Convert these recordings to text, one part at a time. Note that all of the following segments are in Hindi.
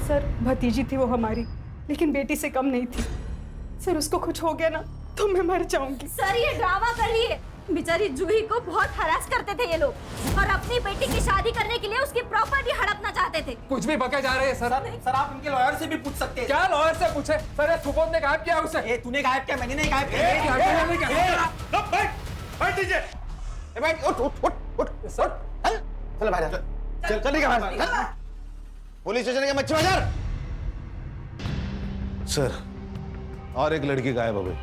सर भतीजी थी वो हमारी, लेकिन बेटी से कम नहीं थी। सर उसको कुछ हो गया ना तो मैं मर जाऊंगी। सर ये ड्रामा कर रही है। बेचारी जूही को बहुत हरास करते थे ये लोग और अपनी बेटी की शादी करने के लिए उसकी प्रॉपर्टी हड़पना चाहते थे। कुछ भी बके जा रहे हैं सर। सर आप इनके लॉयर से भी पूछ सकते हैं। क्या लॉयर से पूछे सर? ये सुबोध ने गायब किया उसे। तूने गायब किया, मैंने नहीं गायब किया। बैठ दीजिए। बैठ, उठ सर चल बाहर चल निकल बाहर। पुलिस स्टेशन के मच्छी बाजार। सर और एक लड़की गायब हो गई।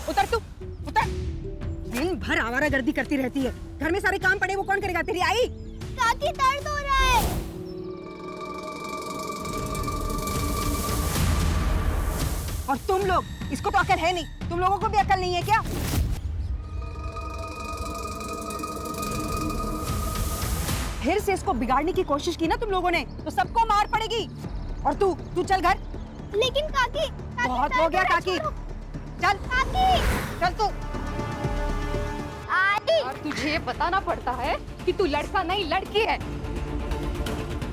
उतर तू, उतर। दिन भर आवारागर्दी करती रहती है। घर में सारे काम पड़े वो कौन करेगा? तेरी आई। काकी दर्द हो रहा है। और तुम लोग, इसको तो अकल है नहीं। तुम लोगों को भी अकल नहीं है क्या? फिर से इसको बिगाड़ने की कोशिश की ना तुम लोगों ने तो सबको मार पड़ेगी। और तू चल घर। लेकिन काकी बहुत हो गया काकी। चल चल तू। और तुझे ये बताना पड़ता है कि तू लड़का नहीं लड़की है।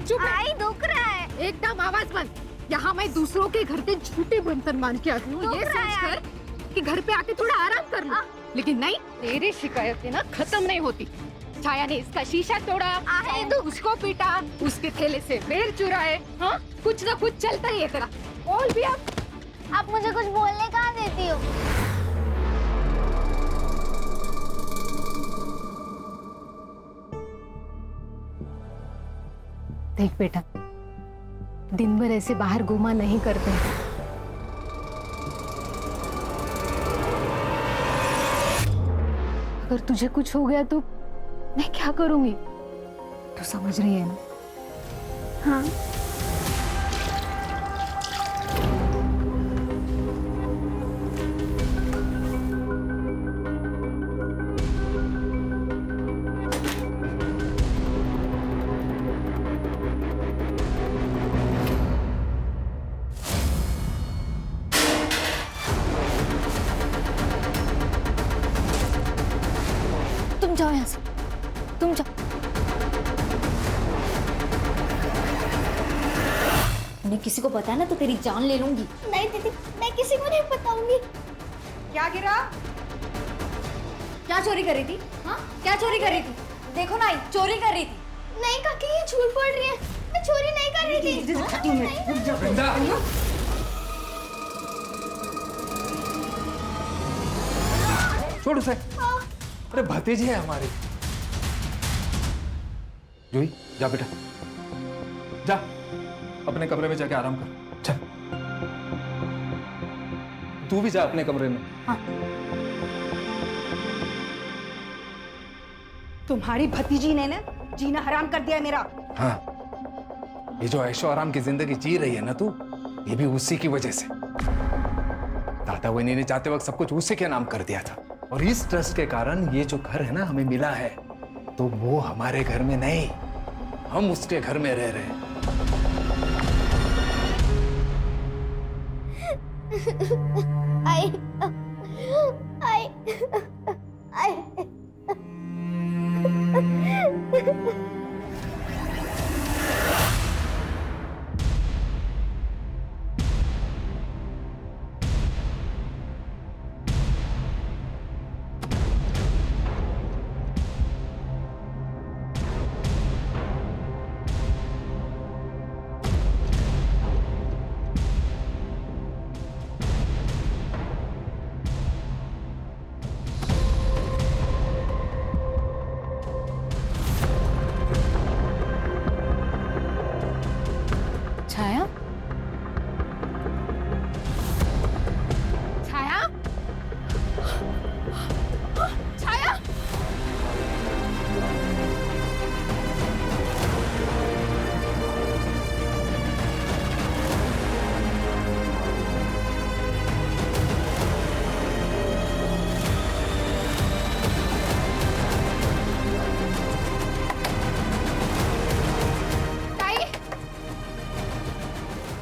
चुप आई दुख रहा है। एकदम आवाज बंद। यहाँ मैं दूसरों के घर के झूठे बर्तन मान के आती हूँ ये सोचकर कि घर पे आके थोड़ा आराम कर लूं। लेकिन नहीं, तेरी शिकायतें ना खत्म नहीं होती। छाया ने इसका शीशा तोड़ा, उसको पीटा, उसके थैले से बेर चुराए। हाँ, कुछ ना कुछ चलता ही है तेरा। बोल भी आप मुझे कुछ बोलने कहाँ देती हो? देख बेटा, दिन भर ऐसे बाहर घुमा नहीं करते। अगर तुझे कुछ हो गया तो मैं क्या करूंगी? तू समझ रही है ना? हाँ। तुम जाओ यहाँ से, तुम जाओ। मैं किसी को पता ना तो तेरी जान ले लूंगी। नहीं दीदी, मैं किसी को नहीं बताऊंगी। क्या गिरा? क्या चोरी कर रही थी? हाँ, क्या चोरी कर रही थी? देखो ना, चोरी कर रही थी। नहीं काकी, ये झूठ बोल रही है। मैं चोरी नहीं कर रही थी। वृंदा, छोड़ उसे। अरे भतीजी है हमारी। जूही जा बेटा, जा अपने कमरे में जाके आराम कर। चल तू भी जा अपने कमरे में। हाँ। तुम्हारी भतीजी ने ना जीना हराम कर दिया है मेरा। हाँ, ये जो ऐशो आराम की जिंदगी जी रही है ना तू, ये भी उसी की वजह से। दादा वही ने जाते वक्त सब कुछ उसी के नाम कर दिया था और इस ट्रस्ट के कारण ये जो घर है ना हमें मिला है, तो वो हमारे घर में नहीं, हम उसके घर में रह रहे हैं। आई आई आई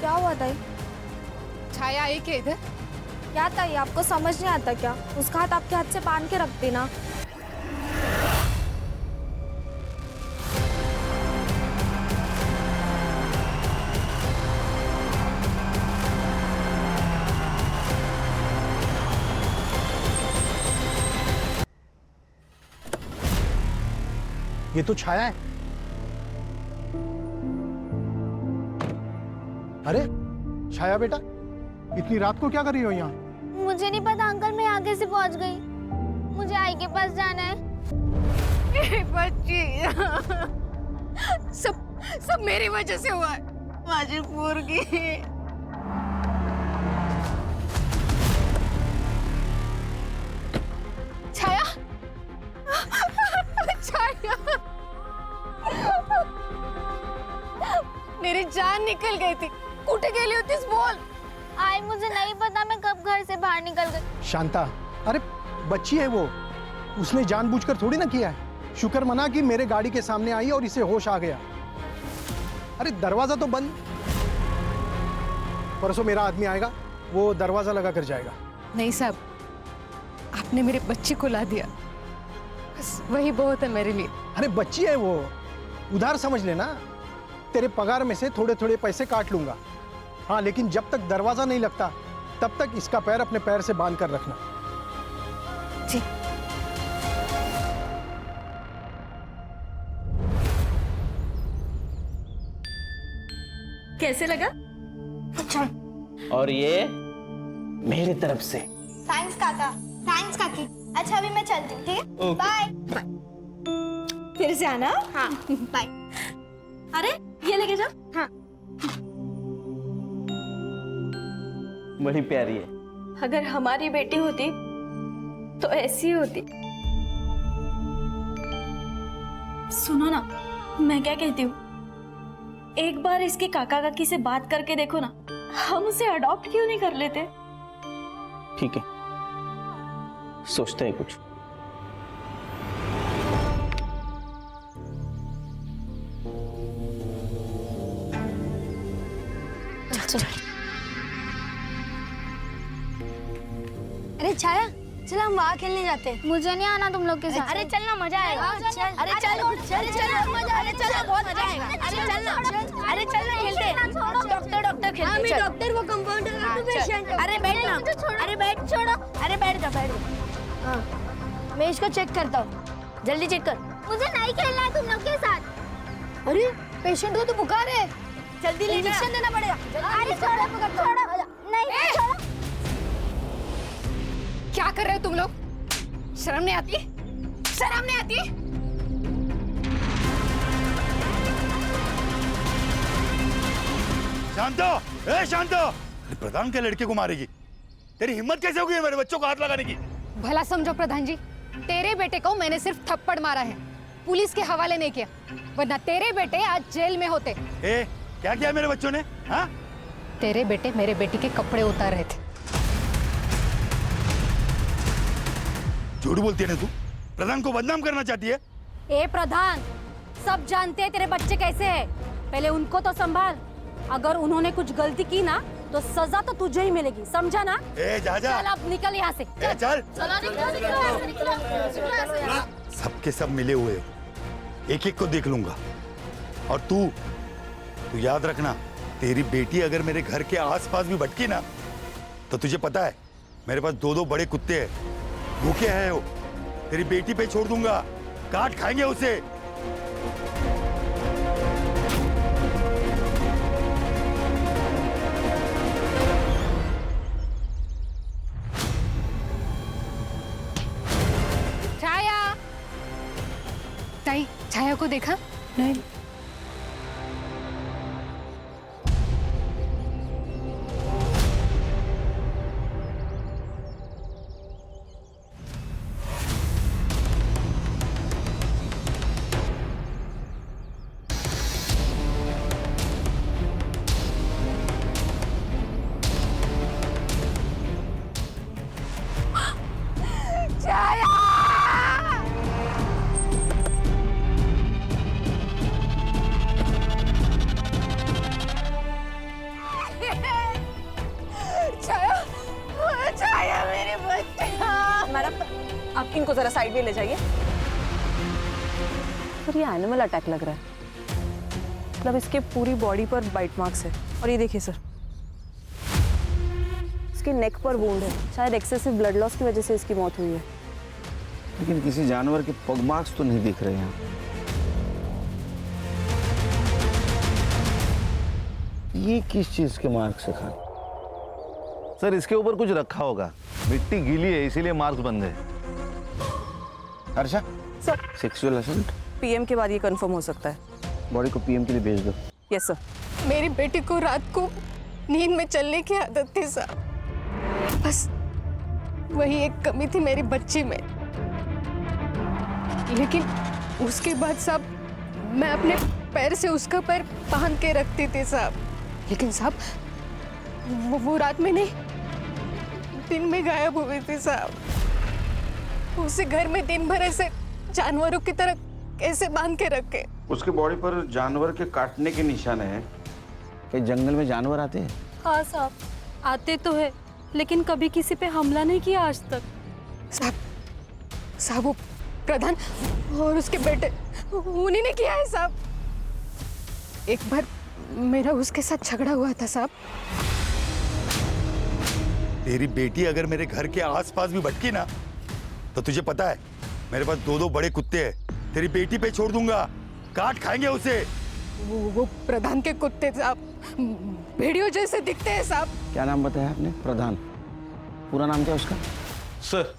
क्या हुआ ताई? छाया आई क्या इधर? क्या ताई, आपको समझ नहीं आता क्या? उसका हाथ आपके हाथ से बांध के रखती ना। ये तो छाया है। अरे छाया बेटा, इतनी रात को क्या कर रही हो यहाँ? मुझे नहीं पता अंकल, मैं आगे से पहुंच गई। मुझे आई के पास जाना है। बच्ची सब मेरी वजह से हुआ है। माझी पोरगी। छाया छाया मेरी जान निकल गई थी। कुठे गेली होतीस बोल। आई मुझे नहीं पता मैं कब घर से बाहर निकल गई। शांता, अरे बच्ची है वो, उसने जानबूझकर थोड़ी ना किया है। शुक्र मना कि मेरे गाड़ी के सामने आई और इसे होश आ गया। अरे दरवाजा तो बंद। परसों मेरा आदमी आएगा, वो दरवाजा लगा कर जाएगा। नहीं साहब, आपने मेरे बच्चे को ला दिया, बस वही बहुत है मेरे लिए। अरे बच्ची है वो, उधार समझ लेना। तेरे पगार में से थोड़े थोड़े पैसे काट लूंगा। हाँ, लेकिन जब तक दरवाजा नहीं लगता तब तक इसका पैर अपने पैर से बांध कर रखना। जी। कैसे लगा? अच्छा। और ये मेरी तरफ से। थैंक्स काका। थैंक्स काकी। अच्छा अभी मैं चलती हूँ, ठीक है? बाय। फिर से आना। हाँ बाय। अरे ये लेके जाओ। हाँ। बड़ी प्यारी है। अगर हमारी बेटी होती तो ऐसी होती। सुनो ना, मैं क्या कहती हूँ, एक बार इसके काका काकी से बात करके देखो ना, हम उसे अडॉप्ट क्यों नहीं कर लेते? ठीक है, सोचते हैं कुछ। चल। अरे छाया, चल हम वहाँ खेलने जाते हैं। मुझे नहीं आना तुम लोग के साथ। अरे चलना, मजा आएगा। अरे चल, अरे चल मजा, अरे चल बहुत मजा आएगा। अरे चलना खेलते। डॉक्टर खेलते। हम डॉक्टर, वो कंपाउंडर, तू पेशेंट। अरे बैठ ना, अरे बैठ, छोड़ो, अरे बैठ जा। हाँ, मैं इसको चेक करता हूँ, जल्दी चेक कर। मुझे नहीं खेलना है तुम लोग के साथ। अरे पेशेंट हो तो बुखार है, जल्दी इंजेक्शन देना पड़ेगा। अरे छोड़ो, नहीं छोड़ो। क्या कर रहे हो तुम लोग? शर्म नहीं आती? शर्म नहीं आती? शांतो, ए शांतो, प्रधान के लड़के को मारेगी? तेरी हिम्मत कैसे होगी मेरे बच्चों को हाथ लगाने की? भला समझो प्रधान जी, तेरे बेटे को मैंने सिर्फ थप्पड़ मारा है, पुलिस के हवाले नहीं किया, वरना तेरे बेटे आज जेल में होते। ए, क्या किया मेरे बच्चों ने? हाँ? तेरे बेटे मेरे बेटी के कपड़े उतार रहे थे। झूठ बोलती है ना तू? प्रधान को बदनाम करना चाहती है? ए प्रधान, सब जानते हैं तेरे बच्चे कैसे हैं। पहले उनको तो संभाल। अगर उन्होंने कुछ गलती की ना तो सजा तो तुझे ही मिलेगी, समझा ना? ए जा जा। चल अब निकल यहाँ से। ए चल। सबके सब मिले हुए हो, एक एक को देख लूंगा। और तू याद रखना, तेरी बेटी अगर मेरे घर के आसपास भी भटकी ना, तो तुझे पता है मेरे पास 2 बड़े कुत्ते हैं, भूखे हैं वो। तेरी बेटी पे छोड़ दूंगा, काट खाएंगे उसे। छाया, ताई, छाया को देखा? नहीं। मैडम आप इनको जरा साइड में ले जाइए। सर ये एनिमल अटैक लग रहा है, मतलब इसके पूरी बॉडी पर बाइट मार्क्स है। और ये देखिए सर, इसके नेक पर वुंड है, शायद एक्सेसिव ब्लड लॉस की वजह से इसकी मौत हुई है। लेकिन किसी जानवर के पग मार्क्स तो नहीं दिख रहे हैं। ये किस चीज के मार्क्स है खान? सर इसके ऊपर कुछ रखा होगा, मिट्टी गीली है इसीलिए मार्क्स बन गए। Harsha sir sexual assault PM के बाद ये कंफर्म हो सकता है। बॉडी को पीएम के लिए भेज दो। Yes sir. मेरी बेटी को रात को नींद में चलने की आदत थी साहब, बस वही एक कमी थी मेरी बच्ची में। लेकिन उसके बाद साहब मैं अपने पैर से उसका पैर बांध के रखती थी साहब, लेकिन साहब वो रात में नहीं दिन में गायब हुई थी साहब। उसे घर में दिन भर ऐसे जानवरों की तरह कैसे बांध के रखे? उसके बॉडी पर जानवर के काटने के निशान हैं। क्या जंगल में जानवर आते हैं? हाँ साहब आते तो है, लेकिन कभी किसी पे हमला नहीं किया आज तक। साहब वो प्रधान और उसके बेटे उन्हीं ने किया है साहब। एक बार मेरा उसके साथ झगड़ा हुआ था साहब। तेरी बेटी अगर मेरे घर के आसपास भी भटकी ना, तो तुझे पता है मेरे पास 2 बड़े कुत्ते हैं, तेरी बेटी पे छोड़ दूंगा, काट खाएंगे उसे। वो प्रधान के कुत्ते साहब भेड़ियों जैसे दिखते हैं साहब। क्या नाम बताया आपने? प्रधान। पूरा नाम क्या उसका? सर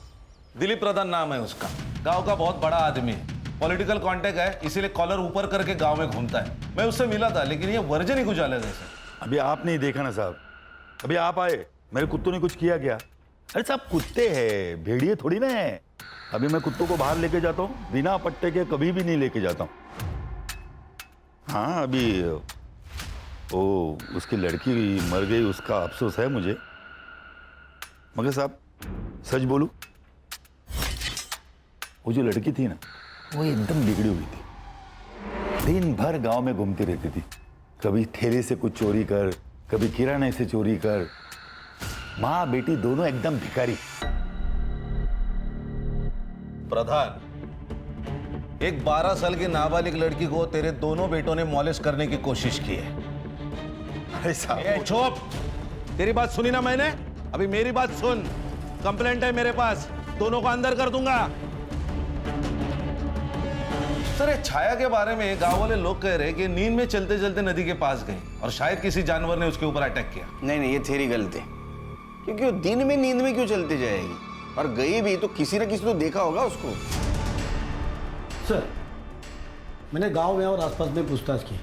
दिलीप प्रधान नाम है उसका, गांव का बहुत बड़ा आदमी है, पॉलिटिकल कांटेक्ट है, इसीलिए कॉलर ऊपर करके गांव में घूमता है। मैं उससे मिला था लेकिन ये वर्जन ही कुछ अलग है सर। अभी आप नहीं देखा ना साहब, अभी आप आए, मेरे कुत्तों ने कुछ किया क्या? अरे साहब कुत्ते हैं, भेड़िए थोड़ी ना है। अभी मैं कुत्तों को बाहर लेके जाता हूँ, बिना पट्टे के कभी भी नहीं लेके जाता हूँ। हाँ अभी वो उसकी लड़की मर गई, उसका अफसोस है मुझे, मगर साहब सच बोलूं, वो जो लड़की थी ना वो एकदम बिगड़ी हुई थी। दिन भर गांव में घूमती रहती थी, कभी ठेले से कुछ चोरी कर, कभी किराने से चोरी कर। माँ बेटी दोनों एकदम भिखारी। प्रधान एक 12 साल की नाबालिग लड़की को तेरे दोनों बेटों ने मॉलेस्ट करने की कोशिश की है। अरे साहब चुप, तेरी बात सुनी ना मैंने, अभी मेरी बात सुन। कंप्लेंट है मेरे पास, दोनों को अंदर कर दूंगा। सर छाया के बारे में गांव वाले लोग कह रहे कि नींद में चलते चलते नदी के पास गई और शायद किसी जानवर ने उसके ऊपर अटैक किया। नहीं ये थेरी गलत है, क्योंकि वो दिन में नींद में क्यों चलती जाएगी, और गई भी तो किसी न किसी तो देखा होगा उसको। सर मैंने गांव में और आसपास में पूछताछ की,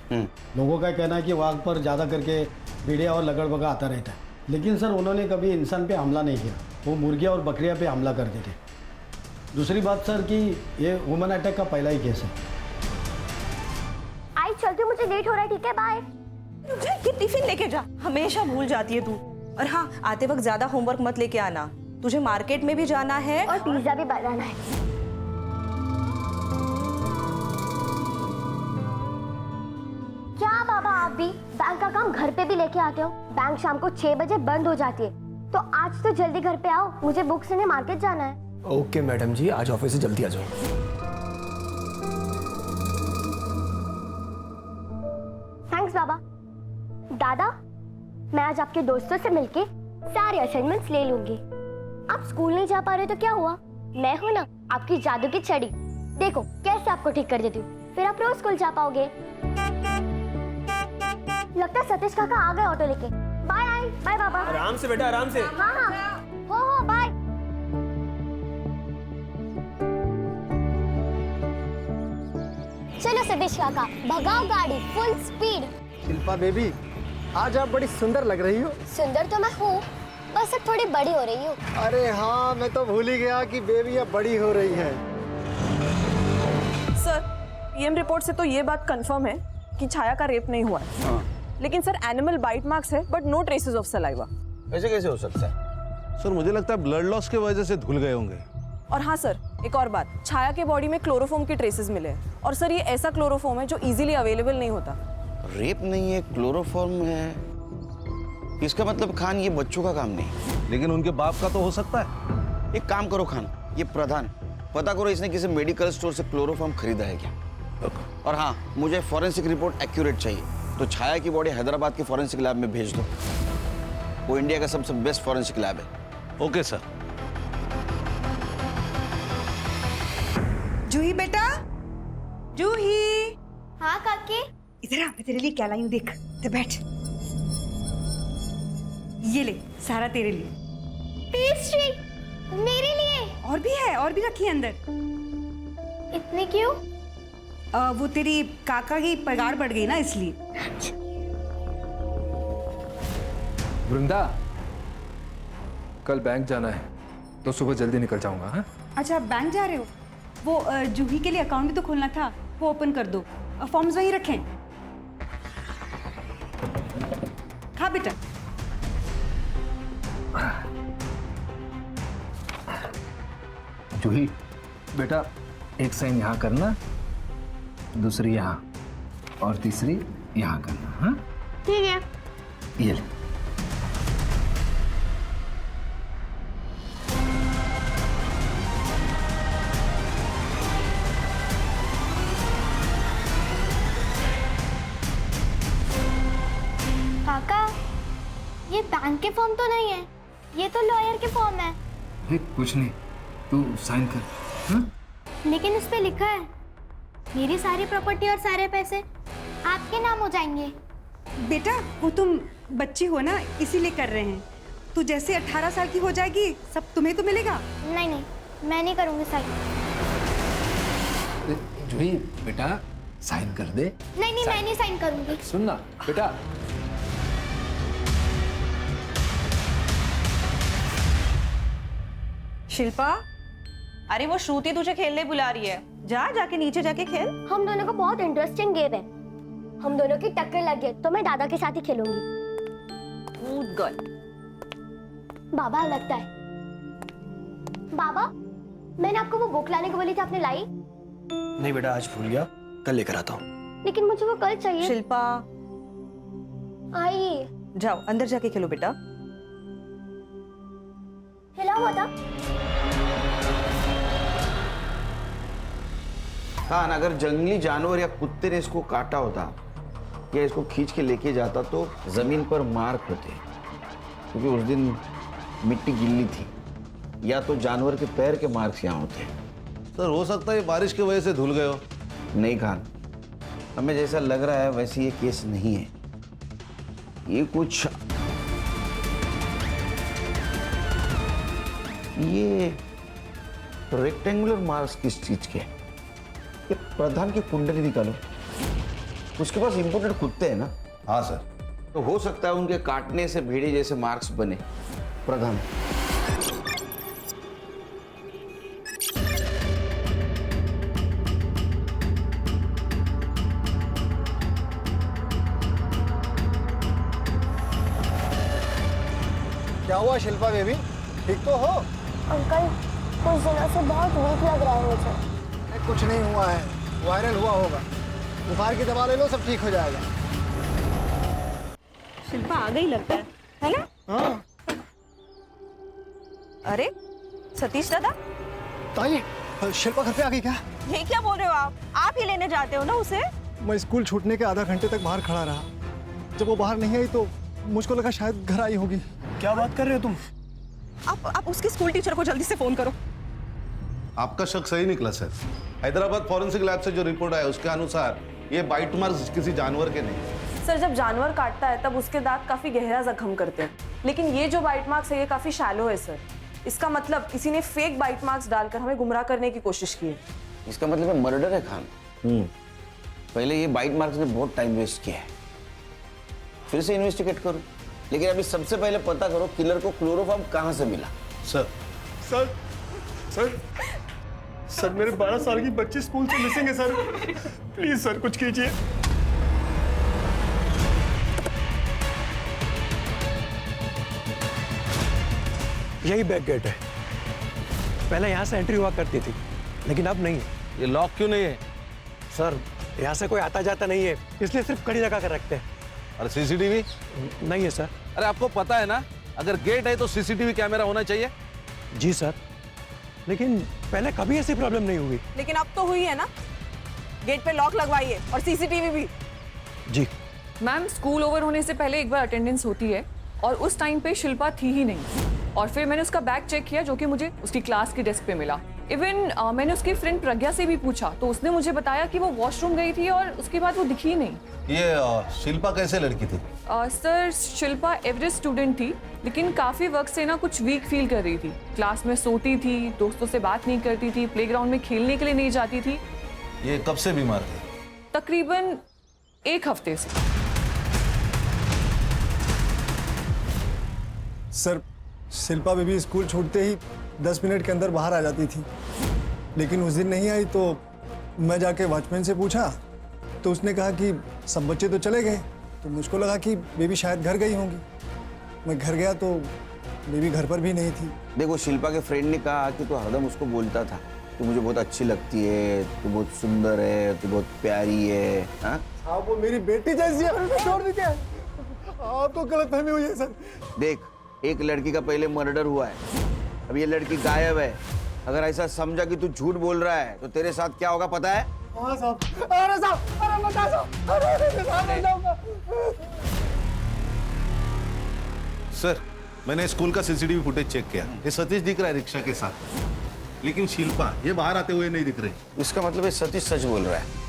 लोगों का कहना है कि वहाँ पर ज़्यादा करके भेड़िया और लगड़बगा आता रहता है, लेकिन सर उन्होंने कभी इंसान पे हमला नहीं किया, वो मुर्गियाँ और बकरियाँ पे हमला करते थे। दूसरी बात सर कि ये वुमन अटैक का पहला ही केस है। आई चलती हूँ, मुझे लेट हो रहा है, ठीक है बाय। ये टिफिन लेके जा, हमेशा भूल जाती है तू। और हाँ आते वक्त ज्यादा होमवर्क मत लेके आना, तुझे मार्केट में भी जाना है और पिज्जा भी बनाना है। क्या बाबा आप भी बैंक का काम घर पे भी लेके आते हो? बैंक शाम को 6 बजे बंद हो जाती है, तो आज तो जल्दी घर पे आओ, मुझे बुक्स लेने मार्केट जाना है। ओके मैडम जी, आज ऑफिस से जल्दी आ जाओ। थैंक्स बाबा। दादा मैं आज आपके दोस्तों से मिलके सारे असाइनमेंट्स ले लूंगी। आप स्कूल नहीं जा पा रहे तो क्या हुआ, मैं हूं ना आपकी जादू की छड़ी, देखो कैसे आपको ठीक कर देती हूँ, फिर आप रोज स्कूल जा पाओगे। लगता है सतीश काका आ गए ऑटो लेके। बाय बाय बाबा। आराम से बेटा, आराम से। हाँ हाँ हो बाय। चलो सतीश काका भगाओ गाड़ी फुल स्पीड। शिल्पा बेबी आज आप बड़ी सुंदर लग रही हो। सुंदर तो मैं हूँ, बस अब थोड़ी बड़ी हो रही हूँ। अरे हाँ मैं तो भूल ही गया कि बेबी अब बड़ी हो रही है। सर पीएम रिपोर्ट से तो ये बात कंफर्म है कि छाया का रेप नहीं हुआ है। लेकिन सर एनिमल बाइट मार्क्स है but no traces of saliva. ऐसे कैसे हो सकता है? सर मुझे लगता है ब्लड लॉस की वजह से धुल गए होंगे। और हाँ सर एक और बात, छाया के बॉडी में क्लोरोफॉर्म के ट्रेसेस मिले हैं, और सर ये ऐसा क्लोरोफॉर्म है जो इजीली अवेलेबल नहीं होता। रेप नहीं है, क्लोरोफॉर्म है, इसका मतलब खान ये बच्चों का काम नहीं। लेकिन उनके बाप का तो हो सकता है। एक काम करो खान, ये प्रधान, पता करो इसने किसी मेडिकल स्टोर से क्लोरोफॉर्म खरीदा है क्या। और हाँ, मुझे फॉरेंसिक रिपोर्ट एक्यूरेट चाहिए, तो छाया की बॉडी हैदराबाद के फॉरेंसिक लैब में भेज दो। वो इंडिया का सबसे बेस्ट फॉरेंसिक लैब है। Okay sir. जूही बेटा, जूही। हाँ काकी। इधर आ, मैं तेरे लिए क्या लाई हूँ, देख। इधर बैठ। ये ले, सारा तेरे लिए। पेस्ट्री मेरे लिए? और भी है, और भी रखी है अंदर। इतने क्यों? वो तेरी काका की पगार बढ़ गई ना, इसलिए। वृंदा, कल बैंक जाना है तो सुबह जल्दी निकल जाऊंगा। हाँ? अच्छा, बैंक जा रहे हो? वो जूही के लिए अकाउंट भी तो खोलना था, वो ओपन कर दो। फॉर्म्स वहीं रखें। खा बेटा। जूही बेटा, एक साइन यहाँ करना, दूसरी यहाँ और तीसरी यहाँ करना। हाँ ठीक है। ये ले। काका, ये बैंक के फॉर्म तो नहीं है, ये तो लॉयर के फॉर्म है। कुछ नहीं, तू साइन कर। हाँ? लेकिन इस पे लिखा है मेरी सारी प्रॉपर्टी और सारे पैसे आपके नाम हो जाएंगे। बेटा, वो तुम बच्ची हो ना, इसीलिए कर रहे हैं। तू जैसे 18 साल की हो जाएगी, सब तुम्हें तो मिलेगा। नहीं नहीं, मैं नहीं करूंगी साइन। जूही बेटा, साइन कर दे। नहीं नहीं, मैं नहीं साइन करूंगी। सुन ना बेटा। शिल्पा, अरे वो श्रुति तुझे खेलने बुला रही है, जा जाके नीचे जाके खेल। हम दोनों का बहुत इंटरेस्टिंग गेम है, हम दोनों की टक्कर लगी है, तो मैं दादा के साथ ही खेलूंगी। Good girl. बाबा लगता है। बाबा, मैंने आपको वो बुक लाने को बोली थी, आपने लाई? नहीं बेटा, आज भूल गया, कल लेकर आता हूँ। लेकिन मुझे वो कल चाहिए। शिल्पा, आई। जाओ अंदर जाके खेलो बेटा। हिलाओ बता। हाँ, अगर जंगली जानवर या कुत्ते ने इसको काटा होता या इसको खींच के लेके जाता तो जमीन पर मार्क होते, क्योंकि उस दिन मिट्टी गिल्ली थी, या तो जानवर के पैर के मार्क्स यहाँ होते। सर, हो सकता है बारिश की वजह से धुल गए हो। नहीं खान, हमें जैसा लग रहा है वैसे ये केस नहीं है। ये कुछ ये रेक्टेंगुलर मार्क्स किस चीज के? ये प्रधान की कुंडली निकालो, उसके पास इंपोर्टेड कुत्ते हैं ना। हाँ सर। तो हो सकता है उनके काटने से भेड़े जैसे मार्क्स बने। प्रधान, क्या हुआ शिल्पा बेबी, ठीक तो हो? अंकल, कुछ दिनों से बहुत वीक लग रहा है मुझे। कुछ नहीं हुआ है, वायरल हुआ होगा। बुखार की दवा ले लो, सब ठीक हो जाएगा। शिल्पा आ गई लगता है ना? हाँ। अरे सतीश दादा, ताई, शिल्पा घर पे आ गई क्या? ये क्या बोल रहे हो आप ही लेने जाते हो ना उसे? मैं स्कूल छूटने के आधा घंटे तक बाहर खड़ा रहा। जब वो बाहर नहीं आई तो मुझको लगा शायद घर आई होगी। क्या बात कर रहे हो तुम? आप उसकी स्कूल टीचर को जल्दी से फोन करो। आपका शक सही निकला सर। हैदराबाद फॉरेंसिक लैब से जो रिपोर्ट आया उसके अनुसार ये बाइट मार्क्स किसी जानवर के नहीं। सर, जब जानवर काटता है तब उसके दांत काफी गहरा जख्म करते हैं, लेकिन ये जो बाइट मार्क्स है ये काफी शैलो है सर। इसका मतलब किसी ने फेक बाइट मार्क्स डालकर हमें गुमराह करने की कोशिश की है। इसका मतलब मर्डर है खान। पहले ये बाइट मार्क्स ने बहुत टाइम वेस्ट किया है, फिर से इन्वेस्टिगेट करो। लेकिन अभी सबसे पहले पता करो किलर को क्लोरोफॉर्म कहाँ से मिला। सर सर सर सर मेरे 12 साल की बच्ची स्कूल से मिसिंग है सर। प्लीज सर कुछ कीजिए। यही बैक गेट है, पहले यहाँ से एंट्री हुआ करती थी, लेकिन अब नहीं। ये लॉक क्यों नहीं है? सर, यहाँ से कोई आता जाता नहीं है, इसलिए सिर्फ कड़ी लगा कर रखते हैं। और सीसीटीवी नहीं है सर। अरे आपको पता है ना, अगर गेट है तो सीसीटीवी कैमरा होना चाहिए। जी सर, लेकिन पहले कभी ऐसी प्रॉब्लम नहीं हुई। लेकिन अब तो हुई है ना। गेट पे लॉक लगवाइए और सीसीटीवी भी। जी मैम, स्कूल ओवर होने से पहले एक बार अटेंडेंस होती है और उस टाइम पे शिल्पा थी ही नहीं। और फिर मैंने उसका बैग चेक किया जो कि मुझे उसकी क्लास की डेस्क पे मिला। इवन मैंने उसकी फ्रेंड प्रज्ञा से भी पूछा तो उसने मुझे बताया कि वो वॉशरूम गई थी और उसके बाद वो दिखी ही नहीं। ये शिल्पा कैसे लड़की थी? सर, शिल्पा एवरेज स्टूडेंट थी, लेकिन काफ़ी वक्त से ना कुछ वीक फील कर रही थी। क्लास में सोती थी, दोस्तों से बात नहीं करती थी, प्लेग्राउंड में खेलने के लिए नहीं जाती थी। ये कब से बीमार थी? तकरीबन 1 हफ्ते से। सर, शिल्पा बेबी स्कूल छूटते ही 10 मिनट के अंदर बाहर आ जाती थी, लेकिन उस दिन नहीं आई तो मैं जाके वॉचमैन से पूछा तो उसने कहा कि सब बच्चे तो चले गए, तो मुझको लगा कि बेबी शायद घर गई होंगी। मैं घर गया तो बेबी घर पर भी नहीं थी। देखो, शिल्पा के फ्रेंड ने कहा कि तू हरदम उसको बोलता था तू मुझे बहुत अच्छी लगती है, तू बहुत सुंदर है, तू बहुत प्यारी है। हाँ, वो मेरी बेटी जैसी है, उसे छोड़ दीजिए। आपको गलतफहमी हुई है सर। देख, एक लड़की का पहले मर्डर हुआ है, अब ये लड़की गायब है। अगर ऐसा समझा कि तू झूठ बोल रहा है तो तेरे साथ क्या होगा पता है? हाँ साहब, अरे साहब, अरे बता साहब, अरे जाऊंगा। सर, मैंने स्कूल का सीसीटीवी फुटेज चेक किया। ये सतीश दिख रहा है रिक्शा के साथ, लेकिन शिल्पा ये बाहर आते हुए नहीं दिख रही। इसका मतलब ये सतीश सच बोल रहा है।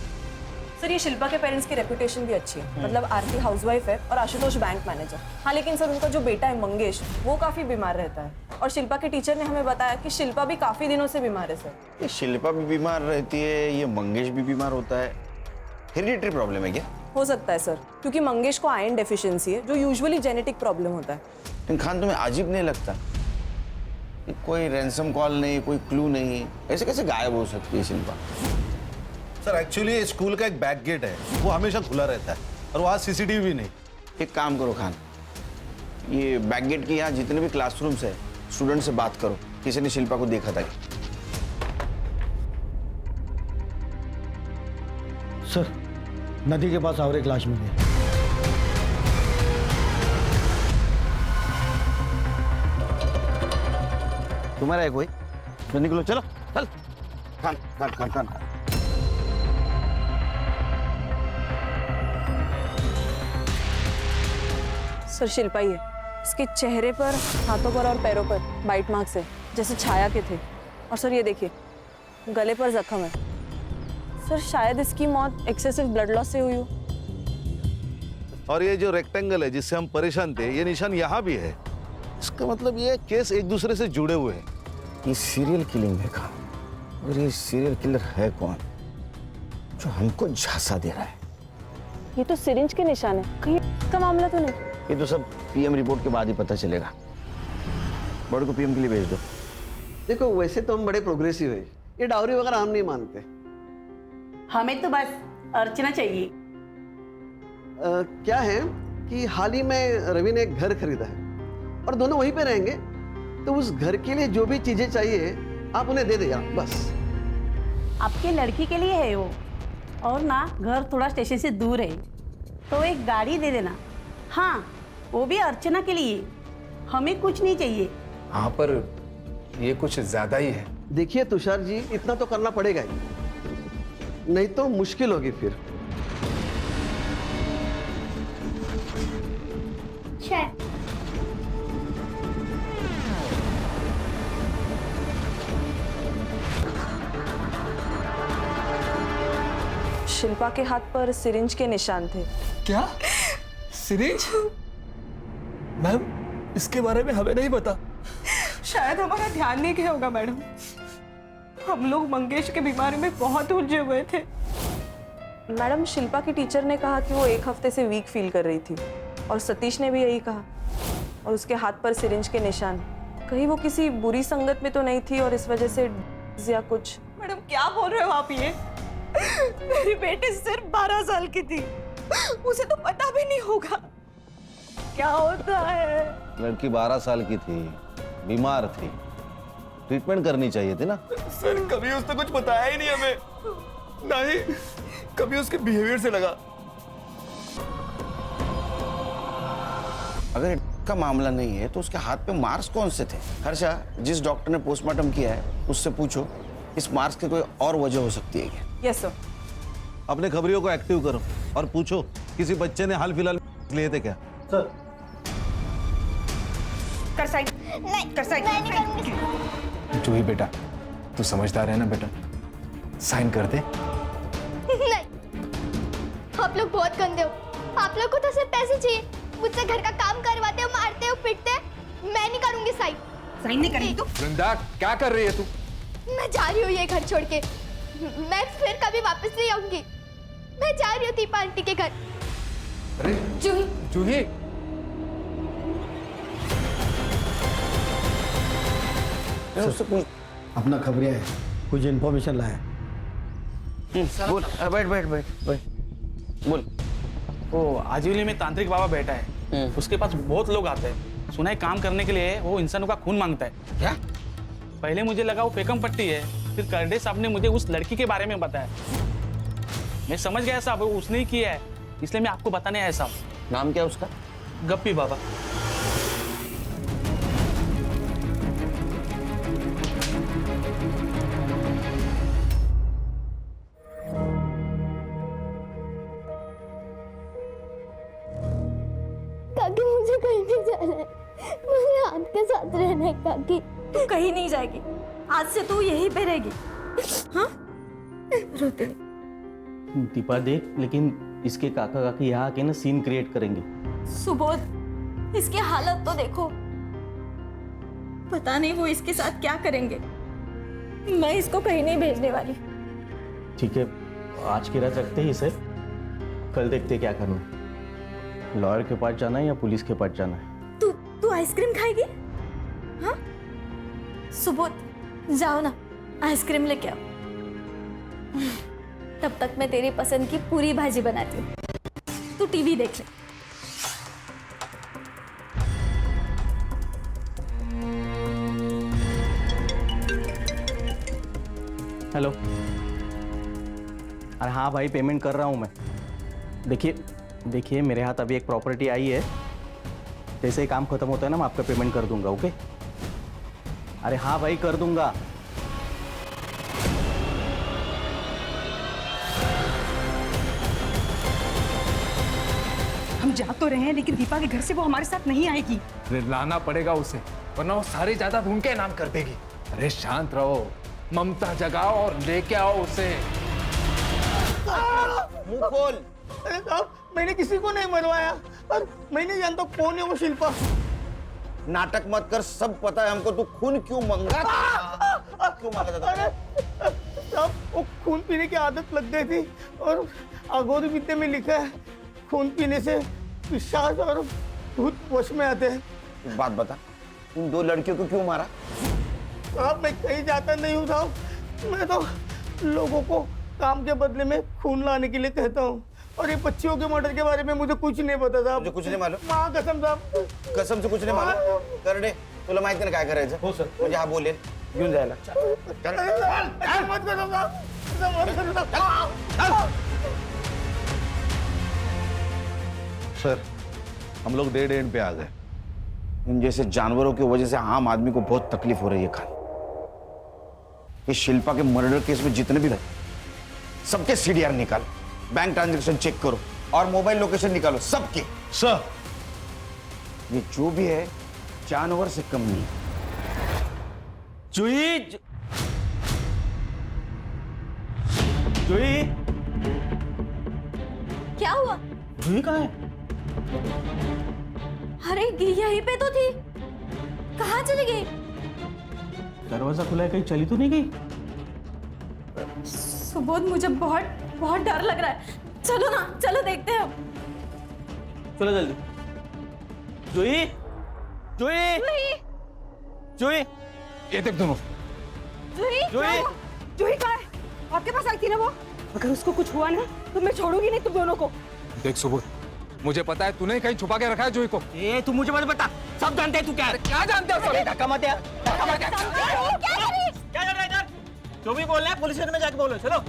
सर, ये शिल्पा के पेरेंट्स की रेपुटेशन भी अच्छी है। मतलब आरती हाउसवाइफ है और आशुतोष बैंक मैनेजर। हाँ, लेकिन सर उनका जो बेटा है मंगेश, वो काफी बीमार रहता है। और शिल्पा के टीचर ने हमें बताया कि शिल्पा भी काफी दिनों से बीमार है सर। ये शिल्पा भी बीमार रहती है, ये मंगेश भी बीमार होता है। हेरिडिटरी प्रॉब्लम है क्या? हो सकता है सर, क्योंकि मंगेश को आयरन डेफिशिएंसी है जो यूजुअली जेनेटिक प्रॉब्लम होता है। लेकिन खान, तुम्हें अजीब नहीं लगता? कोई रैंसम कॉल नहीं, कोई क्लू नहीं, ऐसे कैसे गायब हो सकती है शिल्पा? सर, एक्चुअली स्कूल का एक बैक गेट है, वो हमेशा खुला रहता है और वहाँ सीसीटीवी भी नहीं। एक काम करो खान, ये बैक गेट के यहाँ जितने भी क्लासरूम्स है, स्टूडेंट से बात करो किसी ने शिल्पा को देखा था। सर, नदी के पास और एक लाश मिली है। तुम्हारा है कोई? तो निकलो, चलो चल। खान खान खान खान सर, शिल्पा ही है। इसके चेहरे पर, हाथों पर और पैरों पर बाइट मार्क्स है जैसे छाया के थे। और सर ये देखिए, गले पर जख्म है। सर शायद इसकी मौत एक्सेसिव ब्लड लॉस से हुई हो। और ये जो रेक्टेंगल है जिससे हम परेशान थे, ये निशान यहाँ भी है। इसका मतलब ये केस एक दूसरे से जुड़े हुए हैं। ये सीरियल किलिंग है खान, और ये सीरियल किलर है कौन जो हमको झांसा दे रहा है? ये तो सिरिंज के निशान है, कहीं इसका मामला तो नहीं? ये तो सब पीएम रिपोर्ट के बाद ही पता चलेगा। बॉडी को पीएम के लिए भेज दो। देखो, वैसे तो हम बड़े प्रोग्रेसिव है, ये डाउरी वगैरह हम नहीं मानते। हमें तो बस अर्चना चाहिए। क्या है कि हाल ही में रवि ने एक घर खरीदा है और दोनों वहीं पे रहेंगे, तो उस घर के लिए जो भी चीजें चाहिए आप उन्हें दे देगा बस। आपके लड़की के लिए है वो, और ना घर थोड़ा स्टेशन से दूर है, तो एक गाड़ी दे देना। हाँ, वो भी अर्चना के लिए, हमें कुछ नहीं चाहिए। हाँ, पर ये कुछ ज्यादा ही है। देखिए तुषार जी, इतना तो करना पड़ेगा ही, नहीं तो मुश्किल होगी फिर। शिल्पा के हाथ पर सिरिंज के निशान थे। क्या? सिरिंज? मैम, इसके बारे में हमें नहीं पता। शायद हमारा ध्यान नहीं गया होगा मैडम। हम लोग मंगेश की बीमारी में बहुत उलझे हुए थे। मैडम, शिल्पा की टीचर ने कहा कि वो 1 हफ्ते से वीक फील कर रही थी, और सतीश ने भी यही कहा। और उसके हाथ पर सिरिंज के निशान, कहीं वो किसी बुरी संगत में तो नहीं थी और इस वजह से या कुछ। मैडम क्या बोल रहे हो आप ये? मेरी बेटी सिर्फ 12 साल की थी, उसे तो पता भी नहीं होगा क्या होता है। लड़की 12 साल की थी, बीमार थी, ट्रीटमेंट करनी चाहिए थी ना। सर, कभी उसने कुछ बताया ही नहीं हमें, ना ही कभी उसके बिहेवियर से लगा। अगर का मामला नहीं है तो उसके हाथ पे मार्क्स कौन से थे? हर्षा, जिस डॉक्टर ने पोस्टमार्टम किया है उससे पूछो इस मार्क्स की कोई और वजह हो सकती है क्या? Yes sir. अपने खबरियों को एक्टिव करो और पूछो किसी बच्चे ने हाल फिलहाल लिए थे क्या? सर कर साइन। नहीं कर साइन। मैं नहीं करूंगी। जूही बेटा, तू समझदार है ना बेटा, साइन कर दे। नहीं, आप लोग बहुत गंदे हो। आप लोग को तो सिर्फ पैसे चाहिए, मुझसे घर का काम करवाते हो, मारते हो, पीटते हो। मैं नहीं करूंगी साइन। साइन नहीं करेगी तू? वृंदा, क्या कर रही है तू? मैं जा रही हूँ ये घर छोड़ के। मैं फिर कभी वापस नहीं आऊंगी। मैं जा रही हूँ दीपा आंटी के घर। अरे जूही, जूही, अपना खबरिया है, कुछ इन्फॉर्मेशन लाया। बोल, बैठ बैठ बैठ बैठ बोल। वो आजीवली में तांत्रिक बाबा बैठा है, उसके पास बहुत लोग आते हैं। सुना है काम करने के लिए वो इंसानों का खून मांगता है। क्या? पहले मुझे लगा वो पेकम पट्टी है, फिर करडे साहब ने मुझे उस लड़की के बारे में बताया। मैं समझ गया साहब वो उसने ही किया है, इसलिए मैं आपको बताने आया साहब। नाम क्या है उसका? गप्पी बाबा। काकी मुझे कहीं नहीं जाना है, मुझे आपके साथ रहना है काकी। तू कहीं नहीं जाएगी, आज से तू यहीं पे रहेगी। हाँ रोते दीपा देख, लेकिन इसके काका काकी यहाँ आके ना सीन क्रिएट करेंगे। सुबोध, इसकी हालत तो देखो, पता नहीं वो इसके साथ क्या करेंगे। मैं इसको कहीं नहीं भेजने वाली। ठीक है, आज की रात रखते ही इसे, कल देखते क्या करना है। लॉयर के पास जाना है या पुलिस के पास जाना है? तू आइसक्रीम खाएगी? हाँ सुबोध, जाओ ना आइसक्रीम लेके आओ। तब तक मैं तेरी पसंद की पूरी भाजी बनाती हूँ, तू टीवी देख ले। हेलो। अरे हाँ भाई, पेमेंट कर रहा हूँ मैं। देखिए मेरे हाथ अभी एक प्रॉपर्टी आई है, जैसे ही काम खत्म होता है ना मैं आपका पेमेंट कर दूंगा। ओके? अरे हाँ भाई, कर दूंगा। हम जा तो रहे हैं, लेकिन दीपा के घर से वो हमारे साथ नहीं आएगी। अरे लाना पड़ेगा उसे, वरना वो सारी जायदाद उनके नाम कर देगी। अरे शांत रहो, ममता जगाओ और लेके आओ उसे। मुंह खोल। अरे साहब, मैंने किसी को नहीं मरवाया और मैं नहीं जानता कौन है वो शिल्पा। नाटक मत कर, सब पता है हमको। तू खून क्यों मांगा था? क्यों मांगा था? अरे साहब, वो खून पीने की आदत लग गई थी और अघोरी विद्या में लिखा है खून पीने से पिशाच और भूत वश में आते हैं। बात बता, उन दो लड़कियों को क्यों मारा? साहब, मैं कहीं जाता नहीं हूँ साहब, मैं तो लोगों को काम के बदले में खून लाने के लिए कहता हूँ। और ये बच्चियों के मर्डर के बारे में मुझे कुछ नहीं पता साहब। मुझे कुछ नहीं मालूम? माँ कसम साहब, कसम से कुछ नाही मालूम? करडे, तुला माहिती ना काय करायचं? हो सर. म्हणजे हा बोलेल घेऊन जायला. मत करो साहब, मत करो साहब. सर, हम लोग डेड एंड पे आ गए। इन जैसे जानवरों की वजह से आम आदमी को बहुत तकलीफ हो रही है खान। ये शिल्पा के मर्डर केस में जितने भी लगे सबके सीडीआर निकालो, बैंक ट्रांजैक्शन चेक करो और मोबाइल लोकेशन निकालो सबके। सर, ये जो भी है जानवर से कम नहीं। जूही, जूही, क्या हुआ? जूही कहाँ है? अरे यहीं पे तो थी, कहाँ चली गई? दरवाजा खुला है, कहीं चली तो नहीं गई? सुबोध, मुझे बहुत बहुत डर लग रहा है। चलो ना, चलो देखते हैं। चलो जल्दी। जूही, जूही, जूही, ये देख दोनों। जूही, जूही, जूही कहाँ है? आपके पास आई थी ना वो? अगर उसको कुछ हुआ ना तो मैं छोड़ूंगी नहीं तुम दोनों को। देख सुबोध, मुझे पता है तूने कहीं छुपा के रखा है जूही को। ए, तू मुझे मत बता, सब जानते हैं तू क्या है। क्या जानते हो? अरे धक्का मत यार, धक्का मत यार। क्या कर रही है? क्या कर रहा है इधर? जो भी बोलना है पुलिस स्टेशन में जाके बोलो। चलो।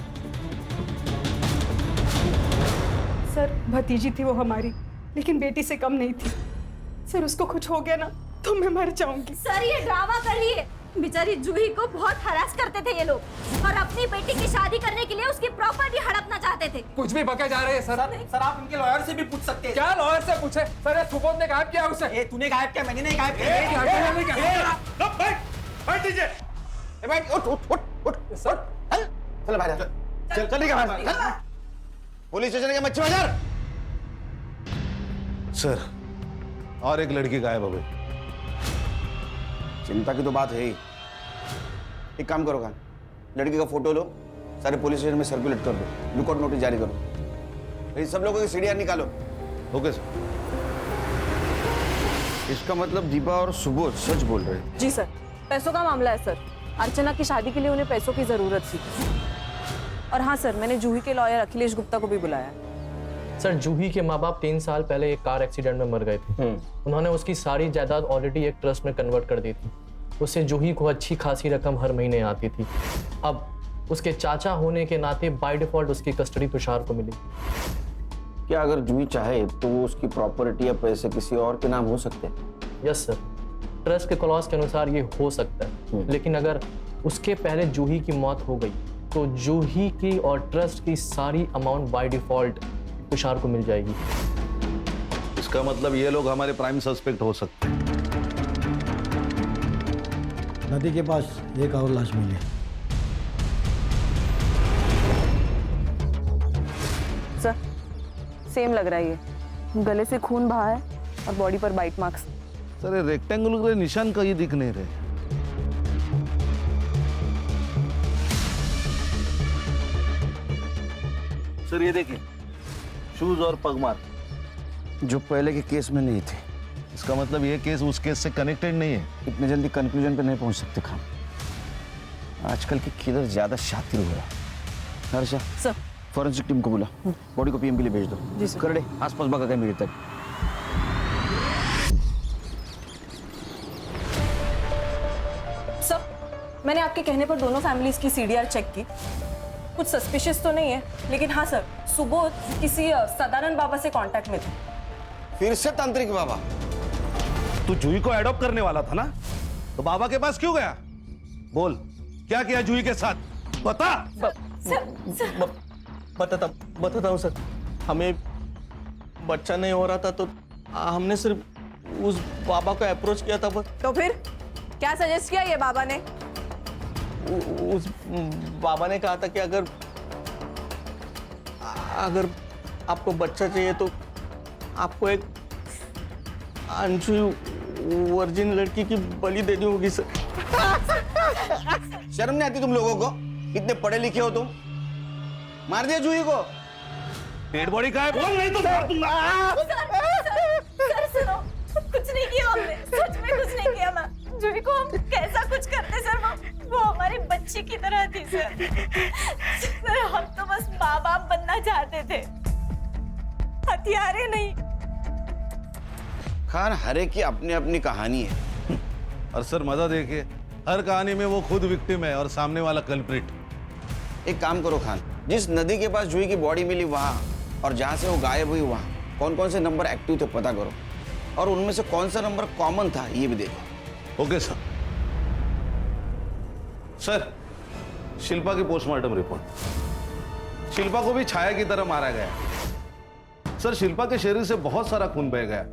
सर, भतीजी थी वो हमारी, लेकिन बेटी से कम नहीं थी। सर उसको कुछ हो गया ना तो मैं मर जाऊंगी। सर ये ड्रामा कर रही है। बेचारी जूही को बहुत हरास करते थे ये लोग और अपनी बेटी की शादी करने के लिए उसकी प्रॉपर्टी हड़पना चाहते थे। कुछ भी बके जा रहे हैं सर। सर आप इनके लॉयर से भी पूछ सकते हैं। क्या लॉयर से पूछे सर? ये सुबोध ने गायब किया उसे। तूने गायब किया, मैंने नहीं गायब किया। बैठ दीजिए। बैठ, उठ उठ उठ उठ सर। चल बाहर चल, चल निकल बाहर। पुलिस स्टेशन के मच्छी बाजार। सर और एक लड़की गायब हो गई। चिंता की तो बात है ही। एक काम करो खान, लड़की का फोटो लो, सारे पुलिस स्टेशन में सर्कुलेट कर दो, लुकआउट नोटिस जारी करो, सब लोगों की सीढ़ियां निकालो। Okay sir. इसका मतलब दीपा और सुबोध सच बोल रहे हैं। जी सर, पैसों का मामला है सर। अर्चना की शादी के लिए उन्हें पैसों की जरूरत थी। और हाँ सर, मैंने जूही के लॉयर अखिलेश गुप्ता को भी बुलाया। सर जूही के माँ बाप 3 साल पहले एक कार एक्सीडेंट में मर गए थे। उन्होंने उसकी सारी जायदाद ऑलरेडी एक ट्रस्ट में कन्वर्ट कर दी थी। उससे जूही को अच्छी खासी रकम हर महीने आती थी। अब उसके चाचा होने के नाते बाय डिफॉल्ट उसकी कस्टडी तुषार को मिली। क्या अगर जूही चाहे तो वो उसकी प्रॉपर्टी या पैसे किसी और के नाम हो सकते हैं? यस सर, ट्रस्ट के क्लॉज के अनुसार ये हो सकता है। लेकिन अगर उसके पहले जूही की मौत हो गई तो जूही की और ट्रस्ट की सारी अमाउंट बाय डिफॉल्ट तुषार को मिल जाएगी। इसका मतलब ये लोग हमारे प्राइम सस्पेक्ट हो सकते हैं। नदी के पास एक और लाश मिली। सर सेम लग रहा है, ये गले से खून बहा है और बॉडी पर बाइट मार्क्स। सर ये रेक्टेंगुलर निशान कहीं दिख नहीं रहे। सर ये देखिए, शूज और पगमार जो पहले के केस में नहीं थे। इसका मतलब ये केस उस केस से कनेक्टेड नहीं है। इतने जल्दी कंक्लूजन पे नहीं पहुंच सकते खान। आजकल के किलर ज्यादा शातिर हो रहा है। हर्षा सर, फॉरेंसिक टीम को बुला, बॉडी को पीएम के लिए भेज दो। जी सर। कर दे, आसपास बगा गए मेरे तक। सर मैंने आपके कहने पर दोनों फैमिलीज की सीडीआर चेक की। कुछ सस्पिशियस तो नहीं है, लेकिन हाँ सर, सुबोध किसी सदानंद बाबा से कांटेक्ट में थे। फिर से तांत्रिक बाबा? तू जूही को एडॉप्ट करने वाला था ना, तो बाबा के पास क्यों गया? बोल, क्या किया जूही के साथ? बता। बताता हूँ सर। हमें बच्चा नहीं हो रहा था तो हमने सिर्फ उस बाबा को अप्रोच किया था। तो फिर क्या सजेस्ट किया ये बाबा ने? उस बाबा ने कहा था कि अगर आपको बच्चा चाहिए तो आपको एक अनछुई वर्जिन लड़की की बलि देनी होगी सर। शर्म नहीं आती तुम लोगों को? इतने पढ़े लिखे हो तुम। मार दिया जूही को। डेड बॉडी कहाँ है? बोल, नहीं तो मार दूंगा। सर सुनो, कुछ नहीं किया हमने, सच में कुछ नहीं किया। मैं जूही को हम कैसा कुछ करते सर, वो हमारी बच्ची की तरह थी सर। हम तो बस माँ बाप बनना चाहते थे, हथियारे नहीं। खान, हर एक की अपनी अपनी कहानी है। और सर मजा देखिए, हर कहानी में वो खुद विक्टिम है और सामने वाला कल्प्रिट। एक काम करो खान, जिस नदी के पास जूही की बॉडी मिली वहां और जहां से वो गायब हुई वहां कौन कौन से नंबर एक्टिव थे पता करो, और उनमें से कौन सा नंबर कॉमन था ये भी देखो। Okay sir. सर, शिल्पा की पोस्टमार्टम रिपोर्ट। शिल्पा को भी छाया की तरह मारा गया। सर, शिल्पा के शरीर से बहुत सारा खून बह गया।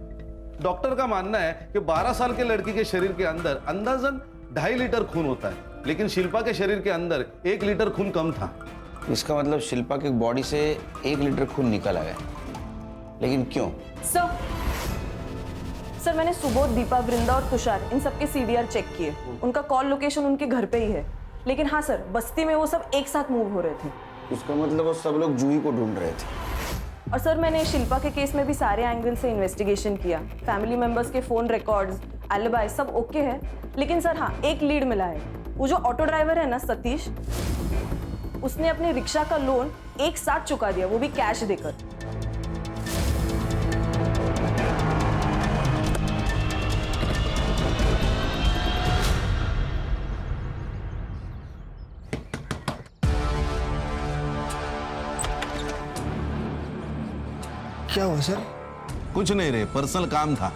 डॉक्टर का मानना है कि 12 साल के लड़की के शरीर के अंदर अंदाजन 2.5 लीटर खून होता है, लेकिन शिल्पा के शरीर के अंदर 1 लीटर खून कम था। इसका मतलब शिल्पा की बॉडी से 1 लीटर खून निकल आया, लेकिन क्यों? सर मैंने सुबोध, दीपा, वृंदा और तुषार इन सबके सीडीआर चेक किए। उनका कॉल लोकेशन उनके घर पे ही है। लेकिन हाँ सर, बस्ती में वो सब एक साथ मूव हो रहे थे। इसका मतलब वो सब लोग जूही को ढूंढ रहे थे। और सर मैंने शिल्पा के केस में भी सारे एंगल से इन्वेस्टिगेशन किया। फैमिली मेंबर्स के फोन रिकॉर्ड्स, एलिबाई सब ओके है। लेकिन सर हाँ, एक लीड मिला है। वो जो ऑटो ड्राइवर है ना सतीश, उसने अपनी रिक्शा का लोन एक साथ चुका दिया, वो भी कैश देकर। क्या हुआ सर? कुछ नहीं रे, पर्सनल काम था।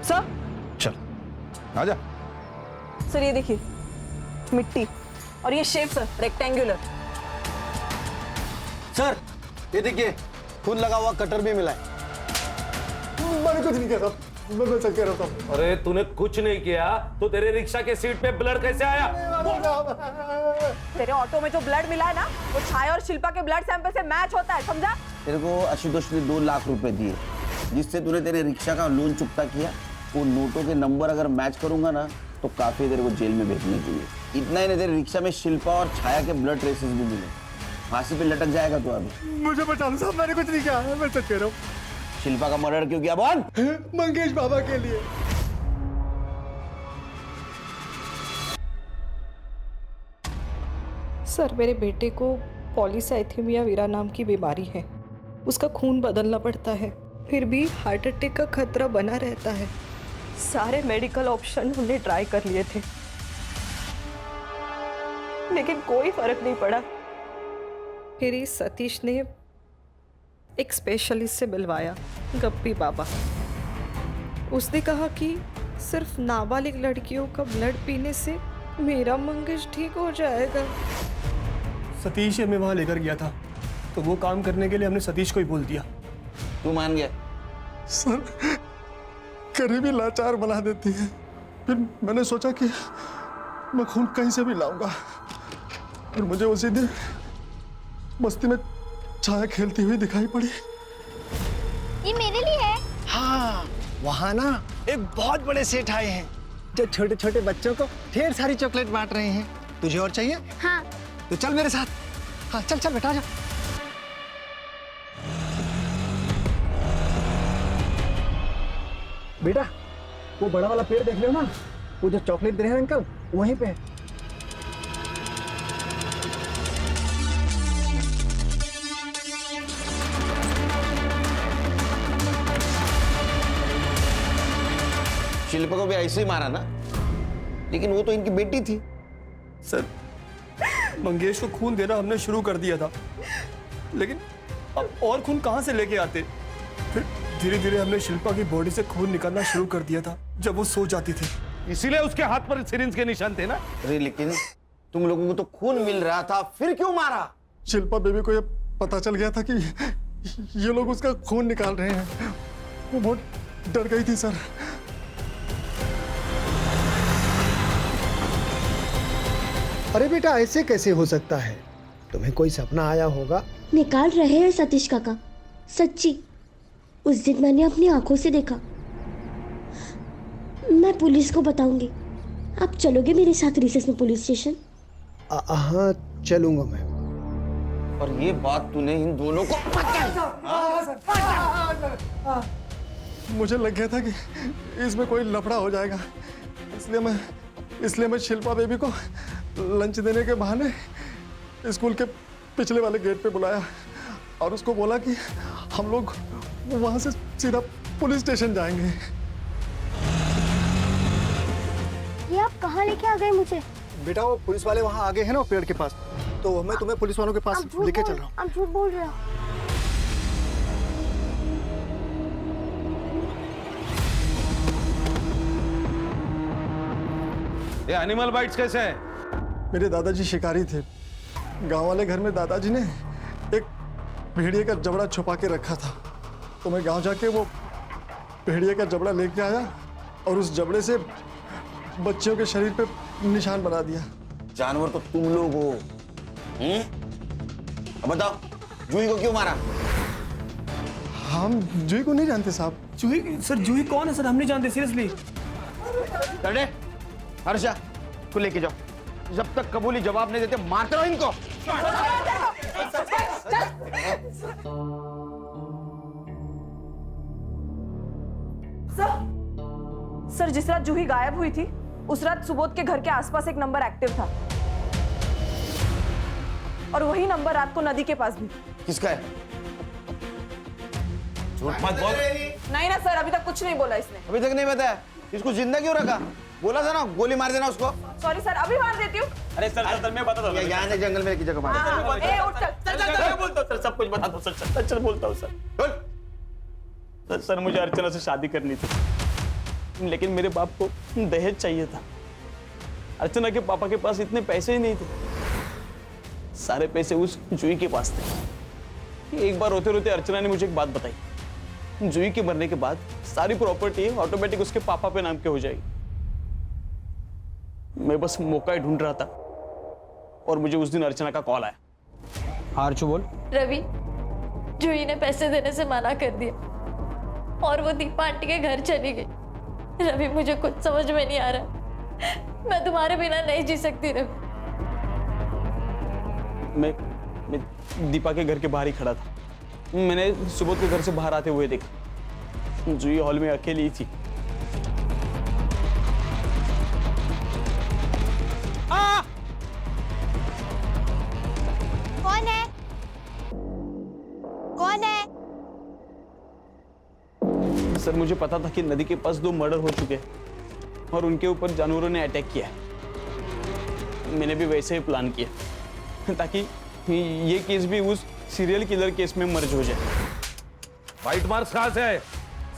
सर चल आजा। सर ये देखिए मिट्टी और ये शेप सर रेक्टेंगुलर। सर ये देखिए खून लगा हुआ कटर भी मिला है। मैंने कुछ नहीं किया साहब, मैं सच कह रहा हूँ। अरे तूने कुछ नहीं किया तो तेरे रिक्शा के सीट पे ब्लड कैसे आया? तेरे ऑटो में जो ब्लड मिला है ना वो छाया और शिल्पा के ब्लड सैंपल से मैच होता है, समझा? तेरे को आशुतोष ने 2 लाख रुपए दिए जिससे तूने तेरे रिक्शा का लोन चुकता किया। वो नोटों के नंबर अगर मैच करूंगा ना तो काफी तेरे को जेल में भेजने के लिए। इतना ही नहीं, तेरे रिक्शा में शिल्पा और छाया के ब्लड ट्रेसेस भी मिले। फांसी पे लटक जाएगा तू अभी। मुझे बचा लो साहब, मैंने कुछ नहीं किया, मैं सच कह रहा हूँ। शिल्पा का मर्डर क्यों किया बोल? मंगेश बाबा के लिए। सर मेरे बेटे को पॉलीसाइथेमिया वीरा नाम की बीमारी है। उसका खून बदलना पड़ता है, फिर भी हार्ट अटैक का खतरा बना रहता है। सारे मेडिकल ऑप्शन हमने ट्राई कर लिए थे लेकिन कोई फर्क नहीं पड़ा। फिर इस सतीश ने एक स्पेशलिस्ट से मिलवाया, गप्पी बाबा। उसने कहा कि सिर्फ नाबालिग लड़कियों का ब्लड पीने से मेरा मंगेश ठीक हो जाएगा। सतीश हमें वहाँ लेकर गया था तो वो काम करने के लिए हमने सतीश को ही बोल दिया। तू मान गया? सर करीबी लाचार बना देती है। फिर मैंने सोचा कि मैं खून कहीं से भी लाऊंगा और मुझे उसी दिन मस्ती में छाया खेलती हुई दिखाई पड़ी। ये मेरे लिए है। हाँ, वहाँ ना एक बहुत बड़े सेठ आए हैं जो छोटे छोटे बच्चों को ढेर सारी चॉकलेट बांट रहे हैं। तुझे और चाहिए? हाँ। तो चल मेरे साथ। हाँ चल चल बेटा, जा। बेटा वो बड़ा वाला पेड़ देख रहे हो ना, वो जो चॉकलेट दे रहे हैं अंकल वहीं पे है। शिल्पा को भी ऐसे ही मारा ना, लेकिन वो तो इनकी बेटी थी। सर मंगेश को खून देना हमने शुरू कर दिया था, लेकिन अब और खून कहाँ से लेके आते? फिर धीरे धीरे हमने शिल्पा की बॉडी से खून निकालना शुरू कर दिया था जब वो सो जाती थी। इसीलिए उसके हाथ पर सिरिंज के निशान थे ना। अरे लेकिन तुम लोगों को तो खून मिल रहा था, फिर क्यों मारा? शिल्पा बेबी को ये पता चल गया था कि ये लोग उसका खून निकाल रहे हैं। वो बहुत डर गई थी सर। अरे बेटा ऐसे कैसे हो सकता है? तुम्हें कोई सपना आया होगा। निकाल रहे हैं सतीश काका, सच्ची। उस दिन मैंने अपनी आंखों से देखा। मैं पुलिस को बताऊंगी। आप चलोगे मेरे साथ रिसेस में पुलिस स्टेशन? हाँ चलूंगा मैं। और ये बात तूने इन दोनों को मुझे लग गया था कि इसमें कोई लफड़ा हो जाएगा, इसलिए मैं शिल्पा बेबी को लंच देने के बहाने स्कूल के पिछले वाले गेट पे बुलाया और उसको बोला कि हम लोग वहां से सीधा पुलिस स्टेशन जाएंगे। ये आप कहाँ लेके आ गए मुझे? बेटा वो पुलिस वाले वहां आगे हैं ना पेड़ के पास, तो मैं तुम्हें पुलिस वालों के पास लेके चल रहा हूँ। आप झूठ बोल रहे हो। ये एनिमल बाइट्स कैसे हैं? मेरे दादाजी शिकारी थे। गांव वाले घर में दादाजी ने एक भेड़िए का जबड़ा छुपा के रखा था, तो मैं गांव जाके वो भेड़िए का जबड़ा लेके आया और उस जबड़े से बच्चियों के शरीर पे निशान बना दिया। जानवर तो तुम लोग हो। अब बताओ जूही को क्यों मारा? हम जूही को नहीं जानते साहब। जूही? सर जूही कौन है सर? हम नहीं जानते सीरियसली। हर्षा को लेके जाओ, जब तक कबूली जवाब नहीं देते मारते रहो इनको। सर जिस रात जूही गायब हुई थी उस रात सुबोध के घर के आसपास एक नंबर एक्टिव था और वही नंबर रात को नदी के पास भी। किसका है? झूठ मत बोल। नहीं ना सर, अभी तक कुछ नहीं बोला इसने। अभी तक नहीं बताया? इसको जिंदा क्यों रखा? बोला था ना गोली मार देना उसको। सॉरी सर, अभी मार देती हूँ। अरे सर मैं बता दूं। यहाँ से जंगल में एक जगह मार। बोलता हूँ सर, सब कुछ बता दो सर बोलता हूँ सर। बोल। सर मुझे अर्चना से शादी करनी थी। लेकिन मेरे बाप को दहेज चाहिए था। अर्चना के पापा के पास इतने पैसे ही नहीं थे, सारे पैसे उस जूही के पास थे। एक बार रोते रोते अर्चना ने मुझे एक बात बताई, जूही के मरने के बाद सारी प्रॉपर्टी ऑटोमेटिक उसके पापा पे नाम के हो जाएगी। मैं बस मौका ही ढूंढ रहा था और मुझे उस दिन अर्चना का कॉल आया। हाँ अर्चू बोल। रवि, जूही ने पैसे देने से मना कर दिया और वो दीपा आंटी के घर चली गई। रवि, मुझे कुछ समझ में नहीं आ रहा, मैं तुम्हारे बिना नहीं जी सकती रवि। मैं दीपा के घर के बाहर ही खड़ा था। मैंने सुबोध के घर से बाहर आते हुए देखा, जूही हॉल में अकेली ही थी। कौन है? कौन है? सर, मुझे पता था कि नदी के पास 2 मर्डर हो चुके हैं और उनके ऊपर जानवरों ने अटैक किया है। मैंने भी वैसे ही प्लान किया ताकि ये केस भी उस सीरियल किलर केस में मर्ज हो जाए। वाइट मार्क्स कहाँ से आए?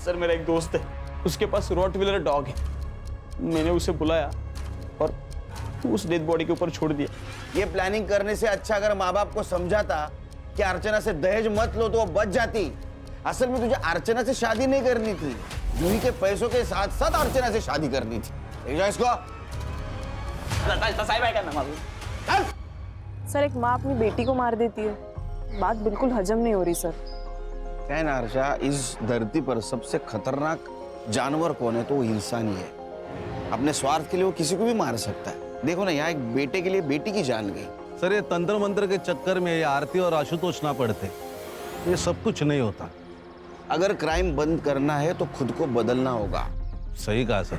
सर, मेरा एक दोस्त है, उसके पास रॉटविलर डॉग है। मैंने उसे बुलाया और उस डेड बॉडी के ऊपर छोड़ दिया। ये प्लानिंग करने से अच्छा अगर माँ बाप को समझाता कि अर्चना से दहेज मत लो तो वो बच जाती। असल में तुझे अर्चना से शादी नहीं करनी थी, जूही के पैसों के साथ साथ अर्चना से शादी करनी थी। इसको सर, एक माँ अपनी बेटी को मार देती है, बात बिल्कुल हजम नहीं हो रही सर। क्या है ना अर्षा, इस धरती पर सबसे खतरनाक जानवर कौन है? तो वो इंसान ही है। अपने स्वार्थ के लिए वो किसी को भी मार सकता है। देखो ना, यहाँ एक बेटे के लिए बेटी की जान गई। सर, ये तंत्र मंत्र के चक्कर में ये आरती और आशुतोष ना पड़ते, ये सब कुछ नहीं होता। अगर क्राइम बंद करना है तो खुद को बदलना होगा। सही कहा सर।